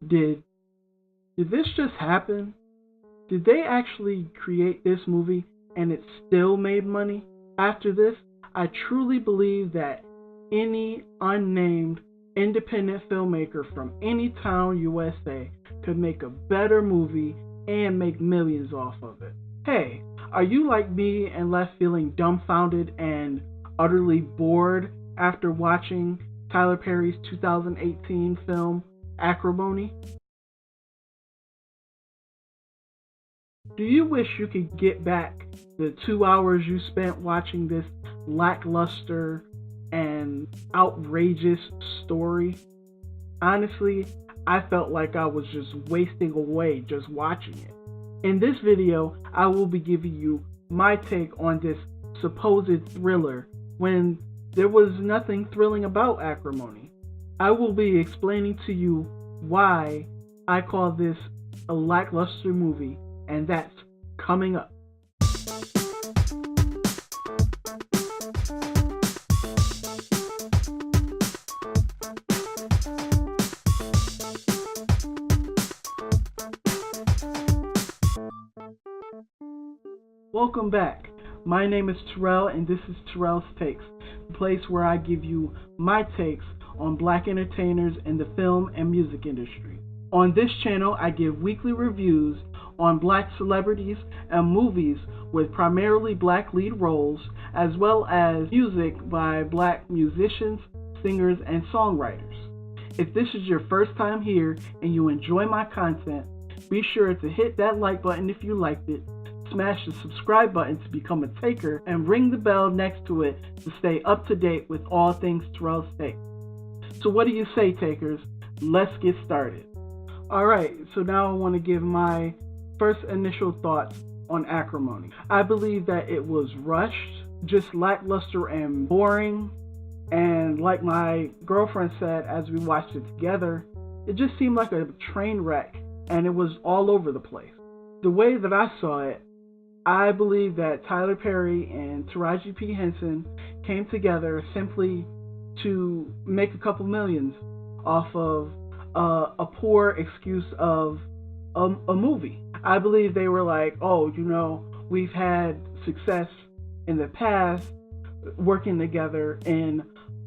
Did did this just happen? Did they actually create this movie and it still made money? After this, I truly believe that any unnamed independent filmmaker from any town USA could make a better movie and make millions off of it. Hey, are you like me and left feeling dumbfounded and utterly bored after watching Tyler Perry's 2018 film Acrimony? Do you wish you could get back the 2 hours you spent watching this lackluster and outrageous story? Honestly, I felt like I was just wasting away just watching it. In this video, I will be giving you my take on this supposed thriller when there was nothing thrilling about Acrimony. I will be explaining to you why I call this a lackluster movie, and that's coming up. Welcome back. My name is Terrell, and this is Terrell's Takes, the place where I give you my takes on black entertainers in the film and music industry. On this channel, I give weekly reviews on black celebrities and movies with primarily black lead roles, as well as music by black musicians, singers, and songwriters. If this is your first time here and you enjoy my content, be sure to hit that like button if you liked it, smash the subscribe button to become a taker, and ring the bell next to it to stay up to date with all things Terrell's Take. So what do you say, takers? Let's get started. Alright, so now I want to give my first initial thoughts on Acrimony. I believe that it was rushed, just lackluster and boring, and like my girlfriend said as we watched it together, it just seemed like a train wreck and it was all over the place. The way that I saw it, I believe that Tyler Perry and Taraji P. Henson came together simply to make a couple millions off of a poor excuse of a movie. I believe they were like, oh, we've had success in the past working together and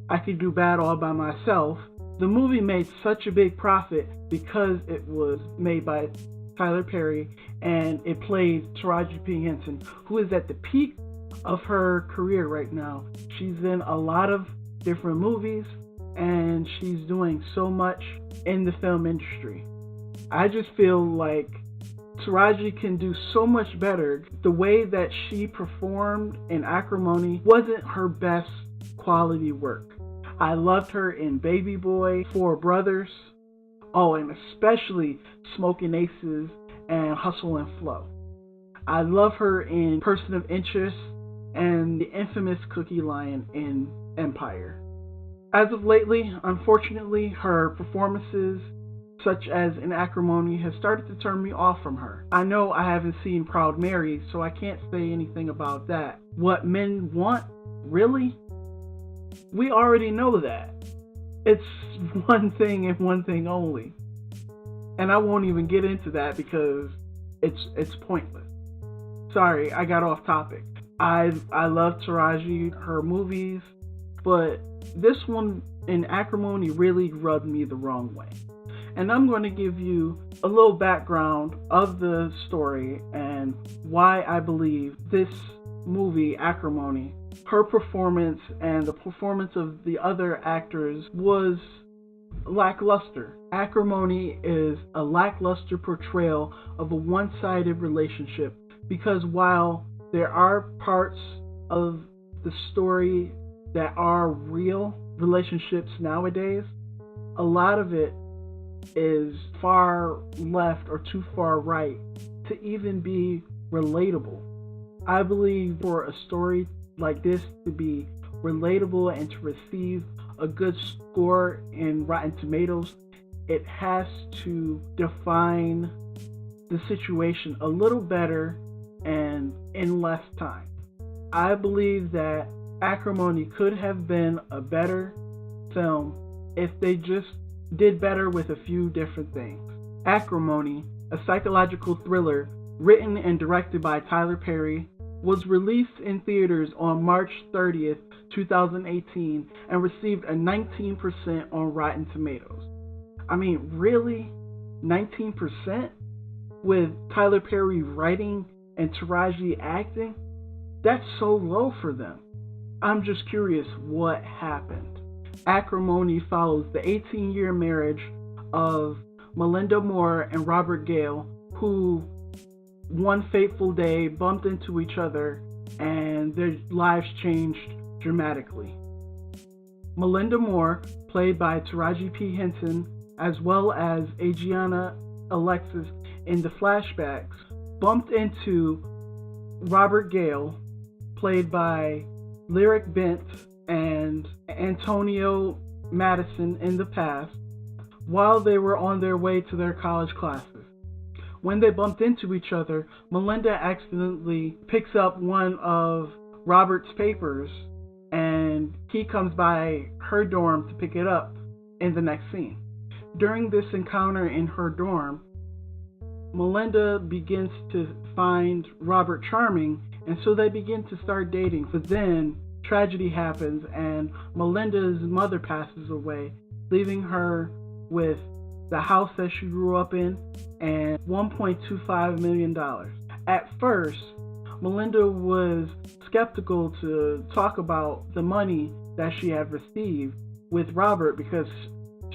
I could do bad all by myself. The movie made such a big profit because it was made by Tyler Perry and it played Taraji P. Henson, who is at the peak of her career right now. She's in a lot of different movies and she's doing so much in the film industry. I just feel like Taraji can do so much better. The way that she performed in Acrimony wasn't her best quality work. I loved her in Baby Boy, Four Brothers, and especially Smoking Aces and Hustle and Flow. I love her in Person of Interest and the infamous Cookie Lion in Empire. As of lately, unfortunately, her performances, such as in Acrimony, have started to turn me off from her. I know I haven't seen Proud Mary, so I can't say anything about that. What men want? Really? We already know that. It's one thing and one thing only. And I won't even get into that because it's pointless. Sorry, I got off topic. I love Taraji, her movies, but this one in Acrimony really rubbed me the wrong way. And I'm going to give you a little background of the story and why I believe this movie, Acrimony, her performance and the performance of the other actors was lackluster. Acrimony is a lackluster portrayal of a one-sided relationship because while there are parts of the story that are real relationships nowadays, a lot of it is far left or too far right to even be relatable. I believe for a story like this to be relatable and to receive a good score in Rotten Tomatoes, it has to define the situation a little better and in less time. I believe that Acrimony could have been a better film if they just did better with a few different things. Acrimony, a psychological thriller written and directed by Tyler Perry, was released in theaters on March 30th, 2018 and received a 19% on Rotten Tomatoes. I mean, really? 19%? With Tyler Perry writing and Taraji acting? That's so low for them. I'm just curious what happened. Acrimony follows the 18-year marriage of Melinda Moore and Robert Gale, who one fateful day bumped into each other and their lives changed dramatically. Melinda Moore, played by Taraji P. Henson, as well as Adriana Alexis in the flashbacks, bumped into Robert Gale, played by Lyriq Bent and Antonio Madison in the past, while they were on their way to their college classes. When they bumped into each other, Melinda accidentally picks up one of Robert's papers, and he comes by her dorm to pick it up in the next scene. During this encounter in her dorm, Melinda begins to find Robert charming, and so they begin to start dating. But then tragedy happens, and Melinda's mother passes away, leaving her with the house that she grew up in and $1.25 million. At first, Melinda was skeptical to talk about the money that she had received with Robert because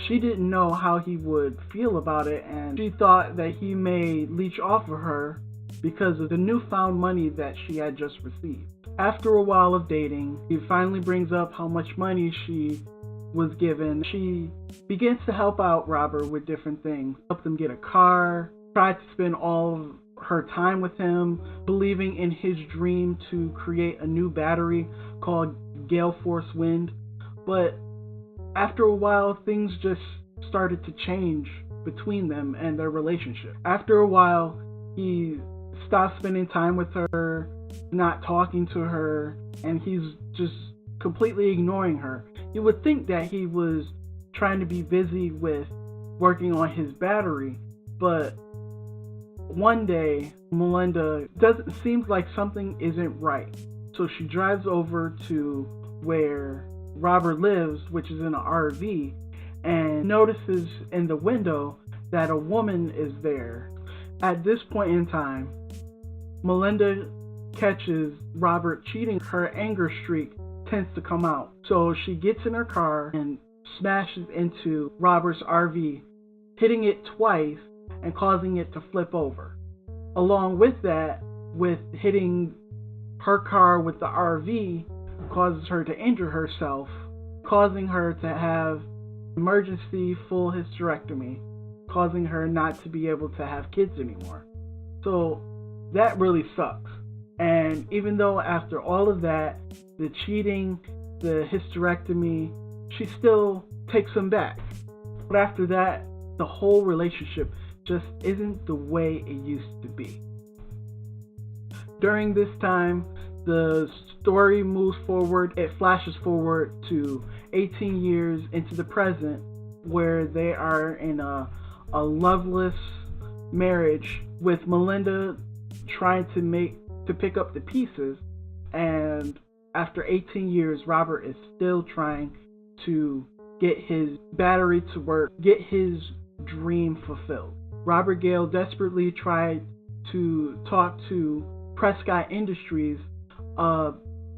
she didn't know how he would feel about it, and she thought that he may leech off of her because of the newfound money that she had just received. After a while of dating, he finally brings up how much money she was given. She begins to help out Robert with different things, help them get a car, try to spend all of her time with him, believing in his dream to create a new battery called Gale Force Wind. But after a while, things just started to change between them and their relationship. After a while, he stopped spending time with her, not talking to her, and he's just completely ignoring her. You would think that he was trying to be busy with working on his battery, but one day Melinda seems like something isn't right. So she drives over to where Robert lives, which is in an RV, and notices in the window that a woman is there. At this point in time, Melinda catches Robert cheating. Her anger streak tends to come out. So she gets in her car and smashes into Robert's RV, hitting it twice and causing it to flip over. Along with that, with hitting her car with the RV, causes her to injure herself, causing her to have emergency full hysterectomy, causing her not to be able to have kids anymore. So that really sucks. And even though after all of that, the cheating, the hysterectomy, she still takes him back. But after that, the whole relationship just isn't the way it used to be. During this time, the story moves forward. It flashes forward to 18 years into the present, where they are in a loveless marriage, with Melinda trying to pick up the pieces, and after 18 years, Robert is still trying to get his battery to work, get his dream fulfilled. Robert Gale desperately tried to talk to Prescott Industries, a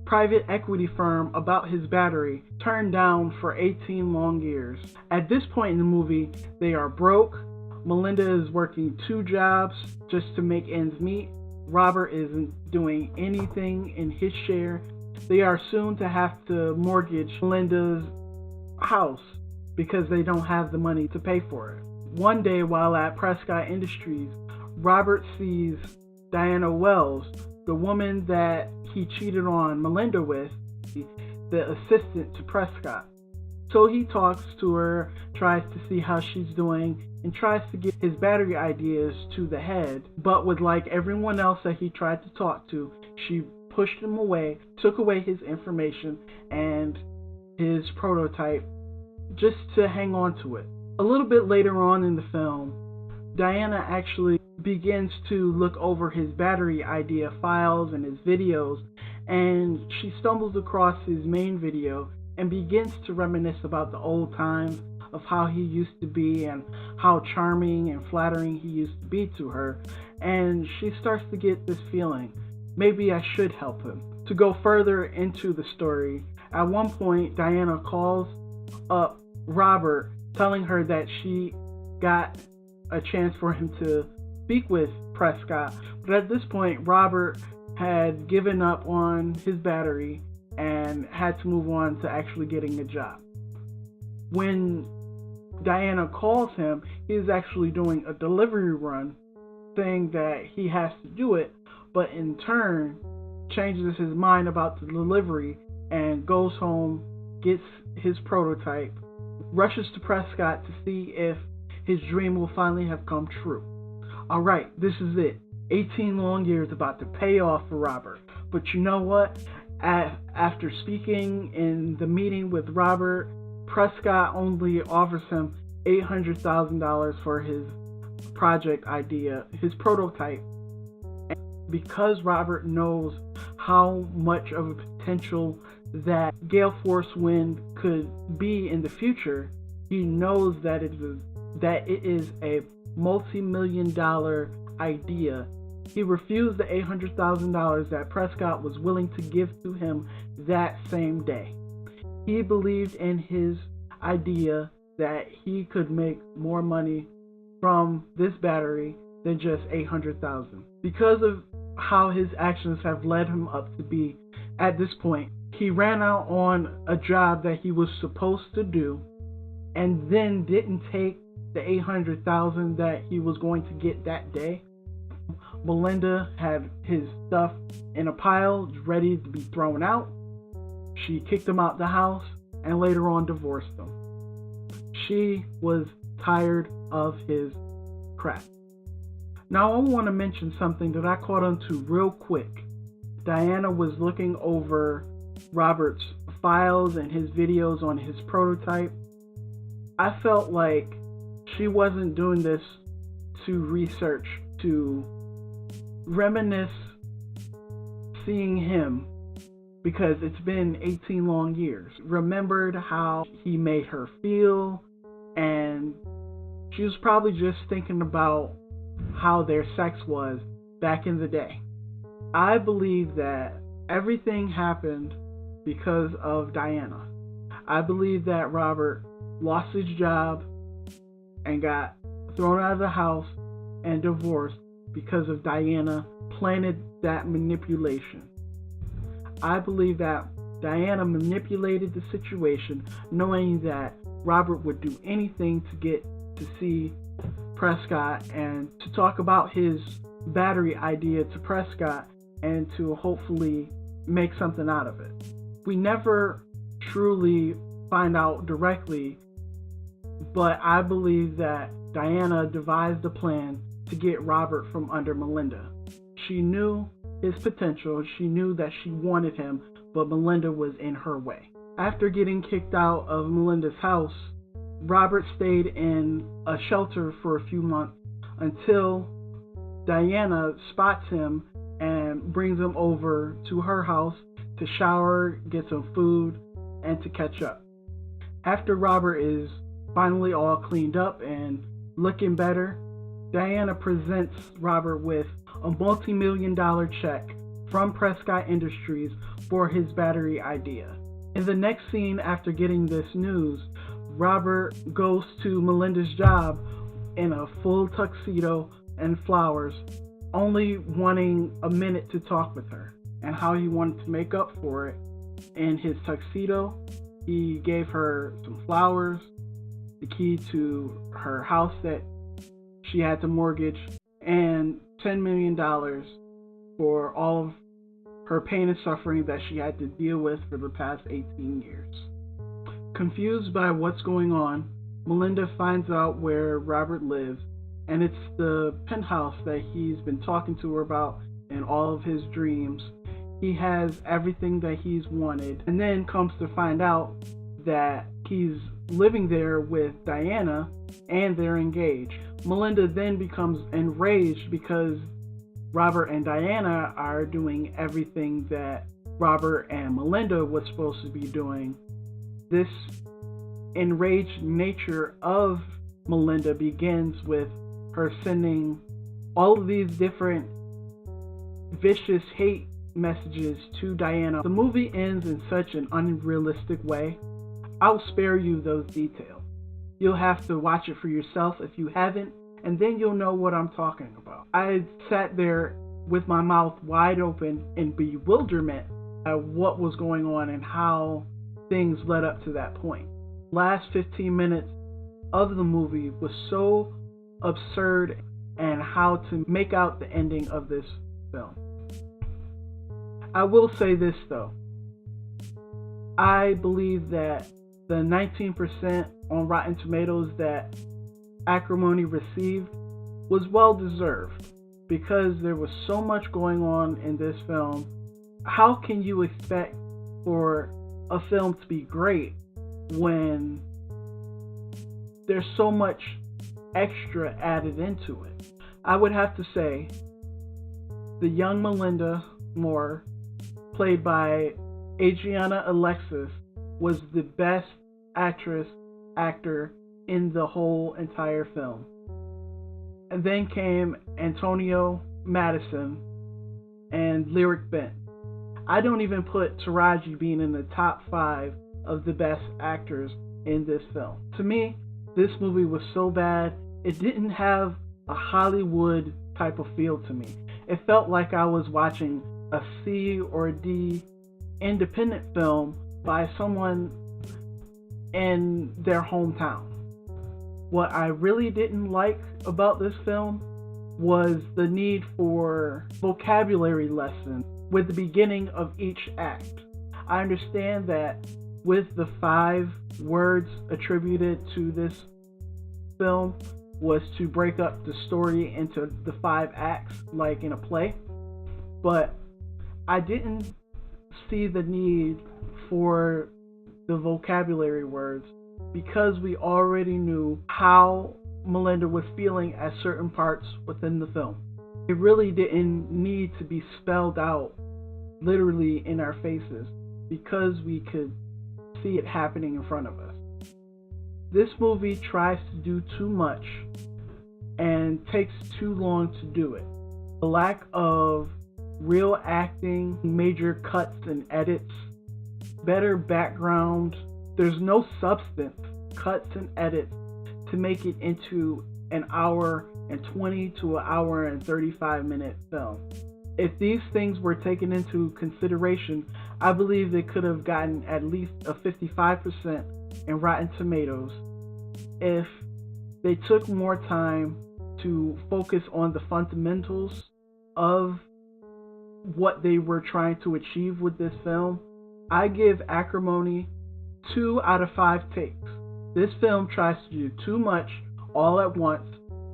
private equity firm, about his battery, turned down for 18 long years. At this point in the movie, they are broke. Melinda is working 2 jobs just to make ends meet. Robert isn't doing anything in his share. They are soon to have to mortgage Melinda's house because they don't have the money to pay for it. One day while at Prescott Industries, Robert sees Diana Wells, the woman that he cheated on Melinda with, the assistant to Prescott. So he talks to her, tries to see how she's doing, and tries to get his battery ideas to the head. But with like everyone else that he tried to talk to, she pushed him away, took away his information and his prototype just to hang on to it. A little bit later on in the film, Diana actually begins to look over his battery idea files and his videos, and she stumbles across his main video and begins to reminisce about the old times of how he used to be and how charming and flattering he used to be to her. And she starts to get this feeling, maybe I should help him. To go further into the story, at one point Diana calls up Robert, telling her that she got a chance for him to speak with Prescott, but at this point Robert had given up on his battery and had to move on to actually getting a job. When Diana calls him, he's actually doing a delivery run, saying that he has to do it, but in turn changes his mind about the delivery and goes home, gets his prototype, rushes to Prescott to see if his dream will finally have come true. Alright, this is it. 18 long years about to pay off for Robert. But you know what? After speaking in the meeting with Robert, Prescott only offers him $800,000 for his project idea, his prototype. And because Robert knows how much of a potential that gale force wind could be in the future, he knows that it is a multi-million-dollar idea. He refused the $800,000 that Prescott was willing to give to him that same day. He believed in his idea that he could make more money from this battery than just $800,000. Because of how his actions have led him up to be at this point, he ran out on a job that he was supposed to do and then didn't take the $800,000 that he was going to get that day. Melinda had his stuff in a pile ready to be thrown out. She kicked him out the house and later on divorced him. She was tired of his crap. Now I want to mention something that I caught on to real quick. Diana was looking over Robert's files and his videos on his prototype. I felt like she wasn't doing this to research, to reminisce seeing him, because it's been 18 long years. Remembered how he made her feel, and she was probably just thinking about how their sex was back in the day. I believe that everything happened because of Diana. I believe that Robert lost his job and got thrown out of the house and divorced because of Diana planted that manipulation. I believe that Diana manipulated the situation, knowing that Robert would do anything to get to see Prescott and to talk about his battery idea to Prescott and to hopefully make something out of it. We never truly find out directly, but I believe that Diana devised a plan to get Robert from under Melinda. She knew his potential, she knew that she wanted him, but Melinda was in her way. After getting kicked out of Melinda's house, Robert stayed in a shelter for a few months until Diana spots him and brings him over to her house to shower, get some food, and to catch up. After Robert is finally all cleaned up and looking better, Diana presents Robert with a multi-million-dollar check from Prescott Industries for his battery idea. In the next scene, after getting this news, Robert goes to Melinda's job in a full tuxedo and flowers, only wanting a minute to talk with her, and how he wanted to make up for it. In his tuxedo, he gave her some flowers, the key to her house that she had to mortgage, and $10 million for all of her pain and suffering that she had to deal with for the past 18 years. Confused by what's going on, Melinda finds out where Robert lives, and it's the penthouse that he's been talking to her about in all of his dreams. He has everything that he's wanted, and then comes to find out that he's living there with Diana, and they're engaged. Melinda then becomes enraged because Robert and Diana are doing everything that Robert and Melinda was supposed to be doing. This enraged nature of Melinda begins with her sending all of these different vicious hate messages to Diana. The movie ends in such an unrealistic way. I'll spare you those details. You'll have to watch it for yourself if you haven't, and then you'll know what I'm talking about. I sat there with my mouth wide open in bewilderment at what was going on and how things led up to that point. Last 15 minutes of the movie was so absurd, and how to make out the ending of this film. I will say this though. I believe that the 19% on Rotten Tomatoes that Acrimony received was well deserved, because there was so much going on in this film. How can you expect for a film to be great when there's so much extra added into it? I would have to say the young Melinda Moore, played by Adriana Alexis, was the best actor in the whole entire film. And then came Antonio Madison and Lyriq Bent. I don't even put Taraji being in the top 5 of the best actors in this film. To me, this movie was so bad, it didn't have a Hollywood type of feel to me. It felt like I was watching a C or D independent film by someone in their hometown. What I really didn't like about this film was the need for vocabulary lessons with the beginning of each act. I understand that with the 5 words attributed to this film was to break up the story into the 5 acts like in a play, but I didn't see the need for the vocabulary words, because we already knew how Melinda was feeling at certain parts within the film. It really didn't need to be spelled out literally in our faces, because we could see it happening in front of us. This movie tries to do too much and takes too long to do it. The lack of real acting, major cuts and edits, better background, there's no substance, cuts and edits to make it into an hour and 20 to an hour and 35 minute film. If these things were taken into consideration, I believe they could have gotten at least a 55% in Rotten Tomatoes if they took more time to focus on the fundamentals of what they were trying to achieve with this film. I give Acrimony 2 out of 5 takes. This film tries to do too much all at once,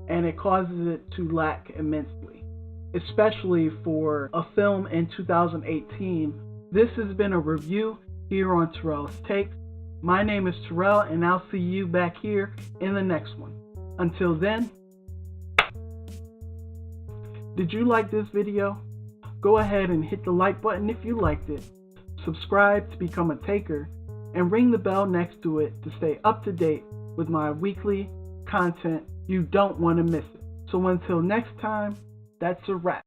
and it causes it to lack immensely, especially for a film in 2018. This has been a review here on Terrell's Takes. My name is Terrell, and I'll see you back here in the next one. Until then, did you like this video? Go ahead and hit the like button if you liked it. Subscribe to become a taker, and ring the bell next to it to stay up to date with my weekly content. You don't want to miss it. So until next time, that's a wrap.